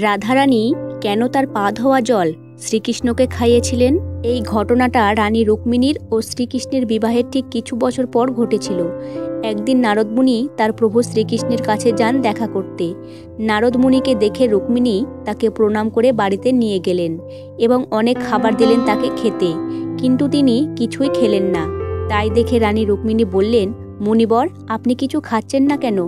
রাধারানী কেন তার পা ধোয়া জল শ্রীকৃষ্ণকে খাইয়েছিলেন? এই ঘটনাটা রানী রুক্মিণীর ও শ্রীকৃষ্ণের বিবাহের ঠিক কিছু বছর পর ঘটেছিল। একদিন নারদমুনি তার প্রভু শ্রীকৃষ্ণের কাছে যান দেখা করতে। নারদমুনিকে দেখে রুক্মিণী তাকে প্রণাম করে বাড়িতে নিয়ে গেলেন এবং অনেক খাবার দিলেন তাকে খেতে, কিন্তু তিনি কিছুই খেলেন না। তাই দেখে রানী রুক্মিণী বললেন, মুনিবর, আপনি কিছু খাচ্ছেন না কেন?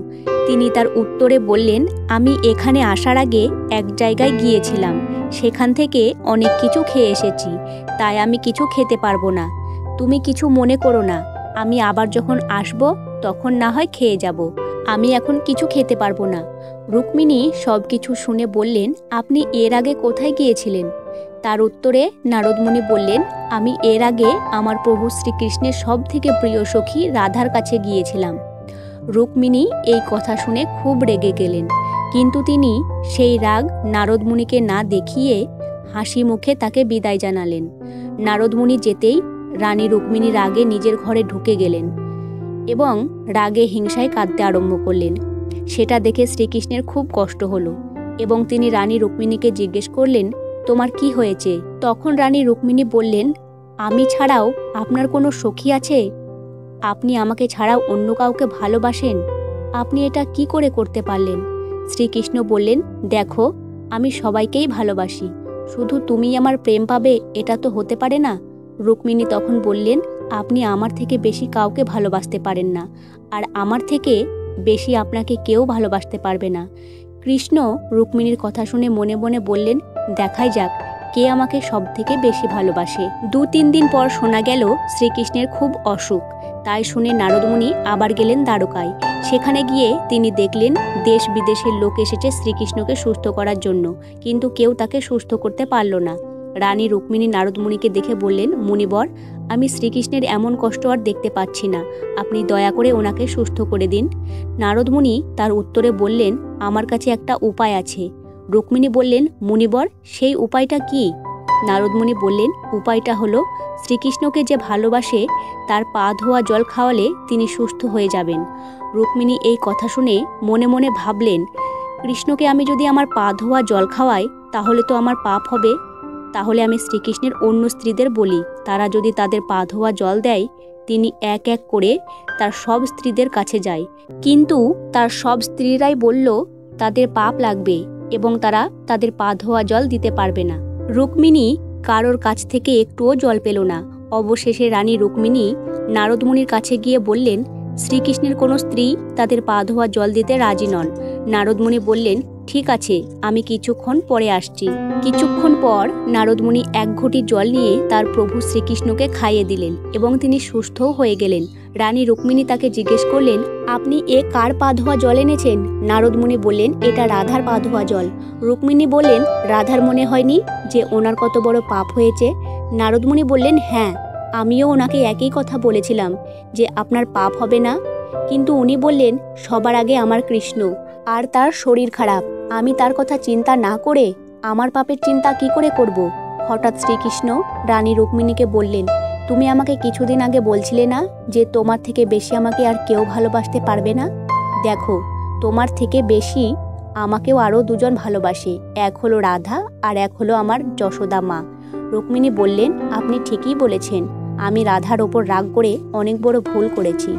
তিনি তার উত্তরে বললেন, আমি এখানে আসার আগে এক জায়গায় গিয়েছিলাম, সেখান থেকে অনেক কিছু খেয়ে এসেছি, তাই আমি কিছু খেতে পারবো না। তুমি কিছু মনে করো না, আমি আবার যখন আসব তখন না হয় খেয়ে যাব, আমি এখন কিছু খেতে পারবো না। রুক্মিণী সব কিছু শুনে বললেন, আপনি এর আগে কোথায় গিয়েছিলেন? তার উত্তরে নারদমুনি বললেন, আমি এর আগে আমার প্রভু শ্রীকৃষ্ণের সব থেকে প্রিয় সখী রাধার কাছে গিয়েছিলাম। রুক্মিণী এই কথা শুনে খুব রেগে গেলেন, কিন্তু তিনি সেই রাগ নারদমুনিকে না দেখিয়ে হাসি মুখে তাকে বিদায় জানালেন। নারদমুনি যেতেই রানী রুক্মিণী রাগে নিজের ঘরে ঢুকে গেলেন এবং রাগে হিংসায় কাঁদতে আরম্ভ করলেন। সেটা দেখে শ্রীকৃষ্ণের খুব কষ্ট হলো এবং তিনি রানী রুক্মিণীকে জিজ্ঞেস করলেন, তোমার কি হয়েছে? তখন রানী রুক্মিণী বললেন, আমি ছাড়াও আপনার কোনো সখী আছে? আপনি আমাকে ছাড়াও অন্য কাউকে ভালোবাসেন? আপনি এটা কি করে করতে পারলেন? শ্রীকৃষ্ণ বললেন, দেখো, আমি সবাইকেই ভালোবাসি, শুধু তুমি আমার প্রেম পাবে এটা তো হতে পারে না। রুক্মিণী তখন বললেন, আপনি আমার থেকে বেশি কাউকে ভালোবাসতে পারেন না, আর আমার থেকে বেশি আপনাকে কেউ ভালোবাসতে পারবে না। কৃষ্ণ রুক্মিণীর কথা শুনে মনে মনে বললেন, দেখাই যাক কে আমাকে সব থেকে বেশি ভালোবাসে। 2-3 দিন পর শোনা গেল শ্রীকৃষ্ণের খুব অসুখ। তাই শুনে নারদমুনি আবার গেলেন দ্বারকায়। সেখানে গিয়ে তিনি দেখলেন দেশ বিদেশের লোক এসেছে শ্রীকৃষ্ণকে সুস্থ করার জন্য, কিন্তু কেউ তাকে সুস্থ করতে পারল না। রানী রুক্মিণী নারদমুনিকে দেখে বললেন, মুনিবর, আমি শ্রীকৃষ্ণের এমন কষ্ট আর দেখতে পাচ্ছি না, আপনি দয়া করে ওনাকে সুস্থ করে দিন। নারদমুনি তার উত্তরে বললেন, আমার কাছে একটা উপায় আছে। রুক্মিণী বললেন, মুনিবর, সেই উপায়টা কি? নারদমুনি বললেন, উপায়টা হলো শ্রীকৃষ্ণকে যে ভালোবাসে তার পা ধোয়া জল খাওয়ালে তিনি সুস্থ হয়ে যাবেন। রুক্মিণী এই কথা শুনে মনে মনে ভাবলেন, কৃষ্ণকে আমি যদি আমার পা ধোয়া জল খাওয়াই তাহলে তো আমার পাপ হবে। তাহলে আমি শ্রীকৃষ্ণের অন্য স্ত্রীদের বলি, তারা যদি তাদের পা ধোয়া জল দেয়, তিনি এক এক করে তার সব স্ত্রীদের কাছে যায়, কিন্তু তার সব স্ত্রীরাই বলল তাদের পাপ লাগবে এবং তারা তাদের পা ধোয়া জল দিতে পারবে না। রুক্মিণী কারোর কাছ থেকে একটুও জল পেল না। অবশেষে রানী রুক্মিণী নারদমুনির কাছে গিয়ে বললেন, শ্রীকৃষ্ণের কোনো স্ত্রী তাদের পা ধোয়া জল দিতে রাজি নন। নারদমুনি বললেন, ঠিক আছে, আমি কিছুক্ষণ পরে আসছি। কিছুক্ষণ পর নারদমুনি এক ঘটি জল নিয়ে তার প্রভু শ্রীকৃষ্ণকে খাইয়ে দিলেন এবং তিনি সুস্থও হয়ে গেলেন। রানী রুক্মিণী তাকে জিজ্ঞেস করলেন, আপনি এ কার পা ধোয়া জল এনেছেন? নারদমুনি বললেন, এটা রাধার পা ধোয়া জল। রুক্মিণী বললেন, রাধার মনে হয়নি যে ওনার কত বড় পাপ হয়েছে? নারদমুনি বললেন, হ্যাঁ, আমিও ওনাকে একই কথা বলেছিলাম যে আপনার পাপ হবে না, কিন্তু উনি বললেন সবার আগে আমার কৃষ্ণ, আর তার শরীর খারাপ, আমি তার কথা চিন্তা না করে আমার পাপের চিন্তা কি করে করব? হঠাৎ শ্রীকৃষ্ণ রানী রুক্মিণীকে বললেন, তুমি আমাকে কিছুদিন আগে বলছিলে না যে তোমার থেকে বেশি আমাকে আর কেউ ভালোবাসতে পারবে না? দেখো, তোমার থেকে বেশি আমাকেও আরও দুজন ভালোবাসে, এক হলো রাধা আর এক হলো আমার যশোদা মা। রুক্মিণী বললেন, আপনি ঠিকই বলেছেন, আমি রাধার ওপর রাগ করে অনেক বড় ভুল করেছি।